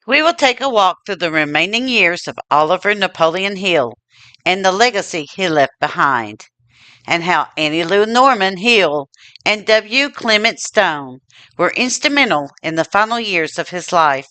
We will take a walk through the remaining years of Oliver Napoleon Hill and the legacy he left behind, and how Annie Lou Norman Hill and W. Clement Stone were instrumental in the final years of his life.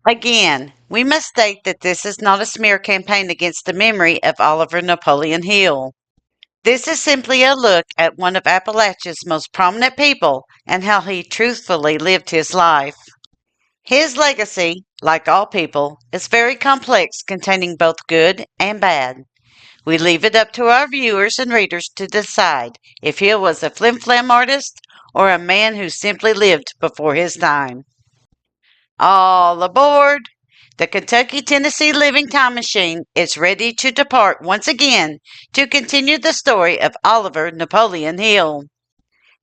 Again, we must state that this is not a smear campaign against the memory of Oliver Napoleon Hill. This is simply a look at one of Appalachia's most prominent people and how he truthfully lived his life. His legacy, like all people, is very complex, containing both good and bad. We leave it up to our viewers and readers to decide if he was a flim-flam artist or a man who simply lived before his time. All aboard! The Kentucky-Tennessee Living Time Machine is ready to depart once again to continue the story of Oliver Napoleon Hill.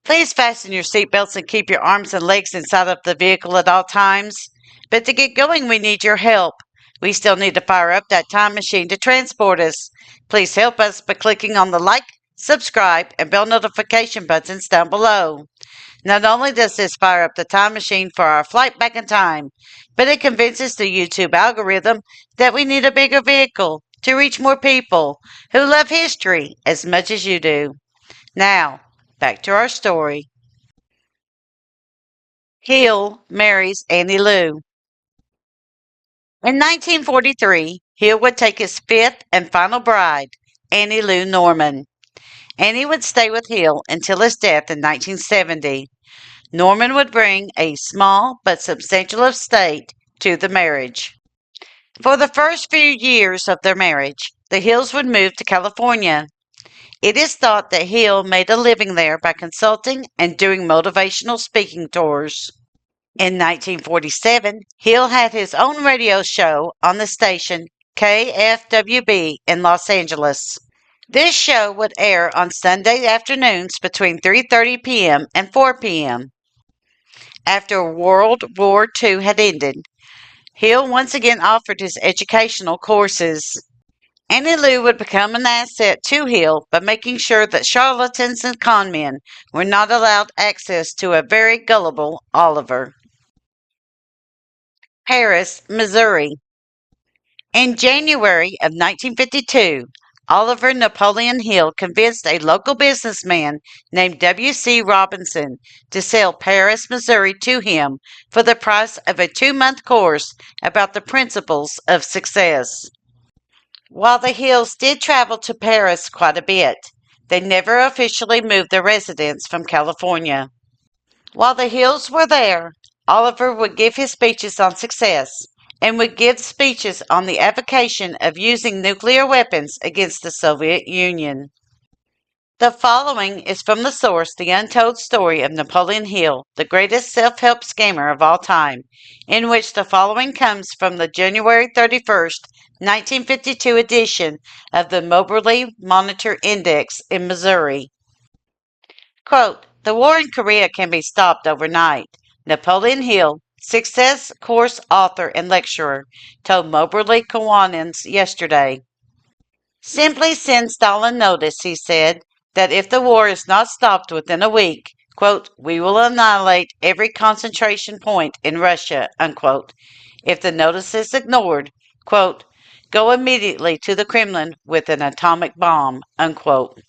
Please fasten your seatbelts and keep your arms and legs inside of the vehicle at all times. But to get going, we need your help. We still need to fire up that time machine to transport us. Please help us by clicking on the like, subscribe, and bell notification buttons down below. Not only does this fire up the time machine for our flight back in time, but it convinces the YouTube algorithm that we need a bigger vehicle to reach more people who love history as much as you do. Now, back to our story. Hill marries Annie Lou. In 1943, Hill would take his fifth and final bride, Annie Lou Norman. Annie would stay with Hill until his death in 1970. Norman would bring a small but substantial estate to the marriage. For the first few years of their marriage, the Hills would move to California. It is thought that Hill made a living there by consulting and doing motivational speaking tours. In 1947, Hill had his own radio show on the station KFWB in Los Angeles. This show would air on Sunday afternoons between 3:30 p.m. and 4 p.m. After World War II had ended, Hill once again offered his educational courses. Annie Lou would become an asset to Hill by making sure that charlatans and conmen were not allowed access to a very gullible Oliver. Paris, Missouri. In January of 1952, Oliver Napoleon Hill convinced a local businessman named W.C. Robinson to sell Paris, Missouri to him for the price of a 2-month course about the principles of success. While the Hills did travel to Paris quite a bit, they never officially moved their residence from California. While the Hills were there, Oliver would give his speeches on success and would give speeches on the avocation of using nuclear weapons against the Soviet Union. The following is from the source The Untold Story of Napoleon Hill, the greatest self-help scammer of all time, in which the following comes from the January 31st, 1952 edition of the Moberly Monitor Index in Missouri. Quote, "The war in Korea can be stopped overnight," Napoleon Hill, Success Course author and lecturer, told Moberly Kiwanans yesterday. "Simply send Stalin notice," he said, "that if the war is not stopped within a week, quote, we will annihilate every concentration point in Russia, unquote. If the notice is ignored, quote, go immediately to the Kremlin with an atomic bomb, unquote."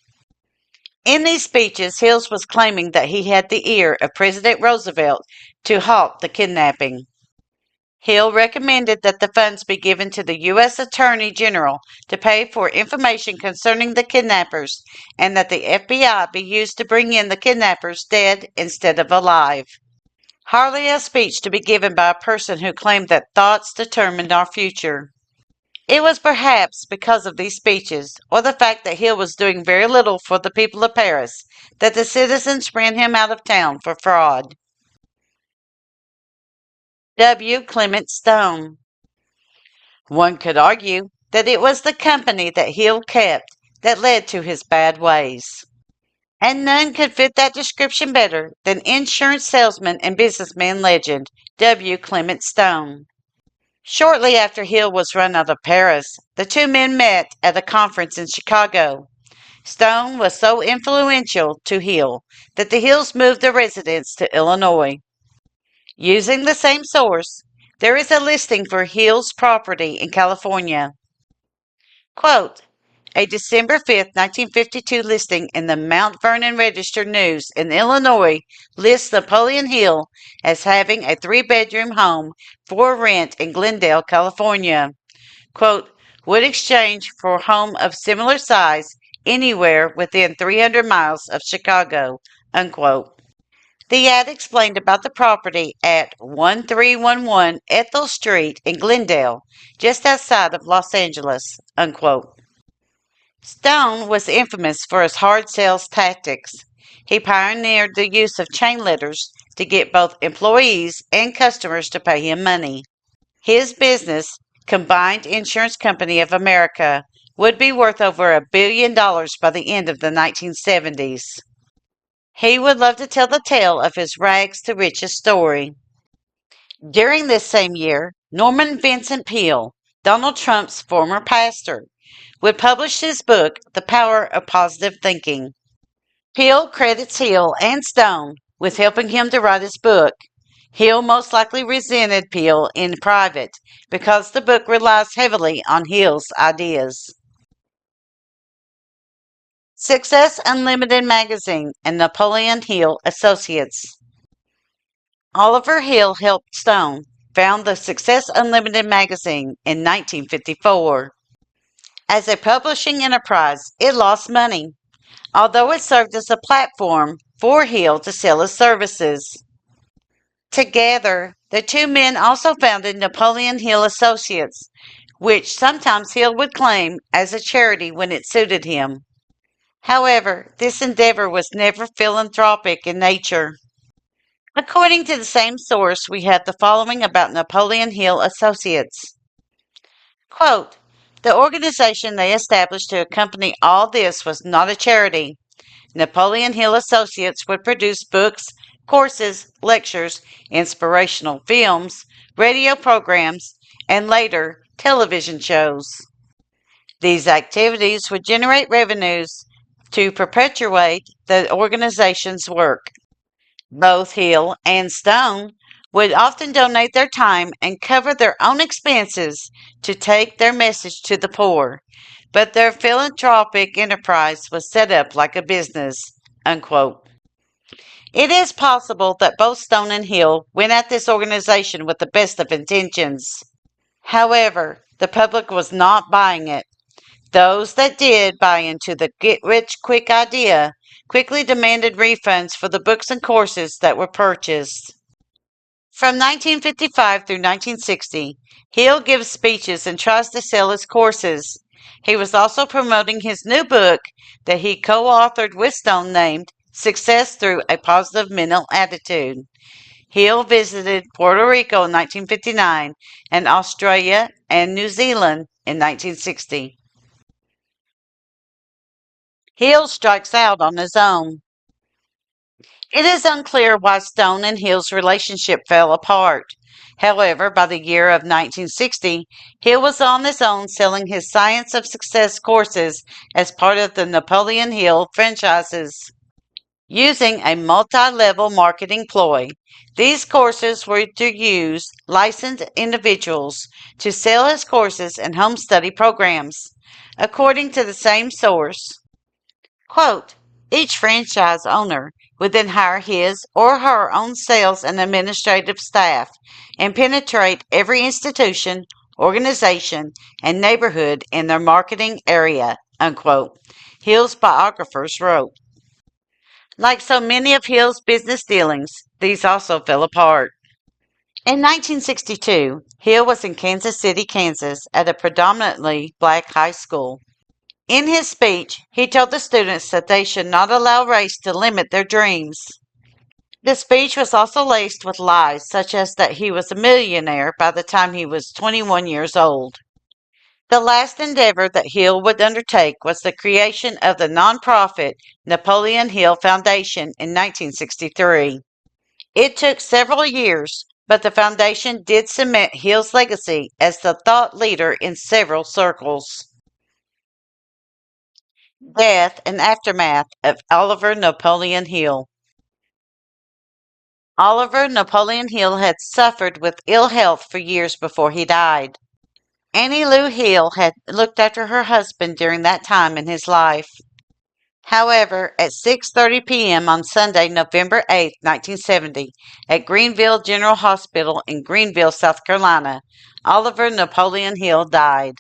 In these speeches, Hills was claiming that he had the ear of President Roosevelt to halt the kidnapping. Hill recommended that the funds be given to the U.S. Attorney General to pay for information concerning the kidnappers and that the FBI be used to bring in the kidnappers dead instead of alive. Hardly a speech to be given by a person who claimed that thoughts determined our future. It was perhaps because of these speeches, or the fact that Hill was doing very little for the people of Paris, that the citizens ran him out of town for fraud. W. Clement Stone. One could argue that it was the company that Hill kept that led to his bad ways. And none could fit that description better than insurance salesman and businessman legend W. Clement Stone. Shortly after Hill was run out of Paris, the two men met at a conference in Chicago. Stone was so influential to Hill that the Hills moved their residence to Illinois. Using the same source, There is a listing for Hill's property in California. Quote, a December 5th, 1952 listing in the Mount Vernon Register News in Illinois lists Napoleon Hill as having a three-bedroom home for rent in Glendale, California. Quote, would exchange for home of similar size anywhere within 300 miles of Chicago, unquote. The ad explained about the property at 1311 Ethel Street in Glendale, just outside of Los Angeles, unquote. Stone was infamous for his hard sales tactics. He pioneered the use of chain letters to get both employees and customers to pay him money. His business, Combined Insurance Company of America, would be worth over $1 billion by the end of the 1970s. He would love to tell the tale of his rags to riches story. During this same year, Norman Vincent Peale, Donald Trump's former pastor, would publish his book, The Power of Positive Thinking. Peale credits Hill and Stone with helping him to write his book. Hill most likely resented Peale in private because the book relies heavily on Hill's ideas. Success Unlimited Magazine and Napoleon Hill Associates. Oliver Hill helped Stone found the Success Unlimited magazine in 1954. As a publishing enterprise, it lost money, although it served as a platform for Hill to sell his services. Together, the two men also founded Napoleon Hill Associates, which sometimes Hill would claim as a charity when it suited him. However, this endeavor was never philanthropic in nature. According to the same source, we have the following about Napoleon Hill Associates. Quote, the organization they established to accompany all this was not a charity. Napoleon Hill Associates would produce books, courses, lectures, inspirational films, radio programs, and later television shows. These activities would generate revenues to perpetuate the organization's work. Both Hill and Stone would often donate their time and cover their own expenses to take their message to the poor, but their philanthropic enterprise was set up like a business. Unquote. It is possible that both Stone and Hill went at this organization with the best of intentions. However, the public was not buying it. Those that did buy into the get rich quick idea quickly demanded refunds for the books and courses that were purchased. From 1955 through 1960, Hill gives speeches and tries to sell his courses. He was also promoting his new book that he co authored with Stone named Success Through a Positive Mental Attitude. Hill visited Puerto Rico in 1959 and Australia and New Zealand in 1960. Hill strikes out on his own. It is unclear why Stone and Hill's relationship fell apart. However, by the year of 1960, Hill was on his own selling his Science of Success courses as part of the Napoleon Hill franchises. Using a multi-level marketing ploy, these courses were to use licensed individuals to sell his courses and home study programs. According to the same source, quote, each franchise owner would then hire his or her own sales and administrative staff and penetrate every institution, organization, and neighborhood in their marketing area, unquote. Hill's biographers wrote. Like so many of Hill's business dealings, these also fell apart. In 1962, Hill was in Kansas City, Kansas, at a predominantly black high school. In his speech, he told the students that they should not allow race to limit their dreams. The speech was also laced with lies, such as that he was a millionaire by the time he was 21 years old. The last endeavor that Hill would undertake was the creation of the nonprofit Napoleon Hill Foundation in 1963. It took several years, but the foundation did cement Hill's legacy as the thought leader in several circles. Death and aftermath of Oliver Napoleon Hill. Oliver Napoleon Hill had suffered with ill health for years before he died. Annie Lou Hill had looked after her husband during that time in his life. However, at 6:30 p.m. on Sunday, November 8, 1970, at Greenville General Hospital in Greenville, South Carolina, Oliver Napoleon Hill died.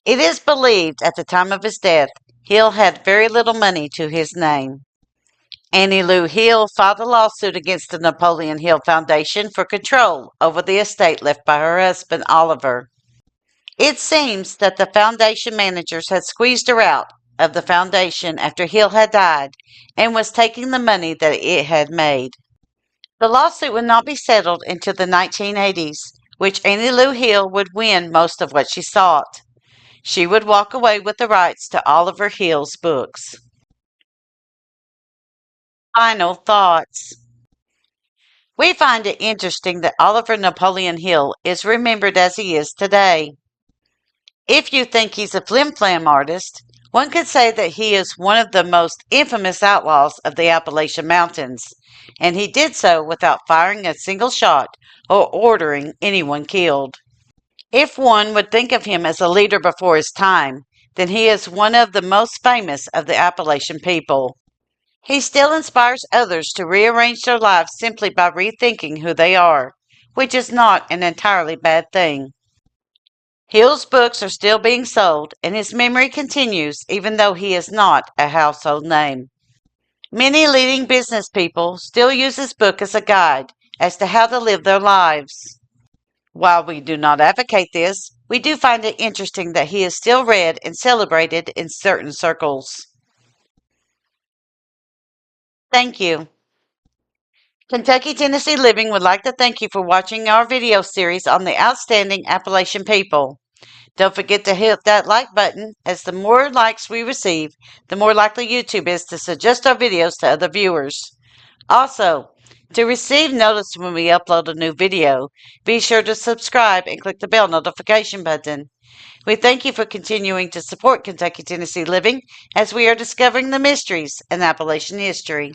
It is believed at the time of his death, Hill had very little money to his name. Annie Lou Hill filed a lawsuit against the Napoleon Hill Foundation for control over the estate left by her husband, Oliver. It seems that the foundation managers had squeezed her out of the foundation after Hill had died and was taking the money that it had made. The lawsuit would not be settled until the 1980s, which Annie Lou Hill would win most of what she sought. She would walk away with the rights to Oliver Hill's books. Final thoughts. We find it interesting that Oliver Napoleon Hill is remembered as he is today. If you think he's a flim-flam artist, one could say that he is one of the most infamous outlaws of the Appalachian Mountains, and he did so without firing a single shot or ordering anyone killed. If one would think of him as a leader before his time, then he is one of the most famous of the Appalachian people. He still inspires others to rearrange their lives simply by rethinking who they are, which is not an entirely bad thing. Hill's books are still being sold, and his memory continues even though he is not a household name. Many leading business people still use his book as a guide as to how to live their lives. While we do not advocate this, we do find it interesting that he is still read and celebrated in certain circles. Thank you. Kentucky Tennessee Living would like to thank you for watching our video series on the outstanding Appalachian people. Don't forget to hit that like button, as the more likes we receive, the more likely YouTube is to suggest our videos to other viewers. Also, to receive notice when we upload a new video, be sure to subscribe and click the bell notification button. We thank you for continuing to support Kentucky Tennessee Living as we are discovering the mysteries in Appalachian history.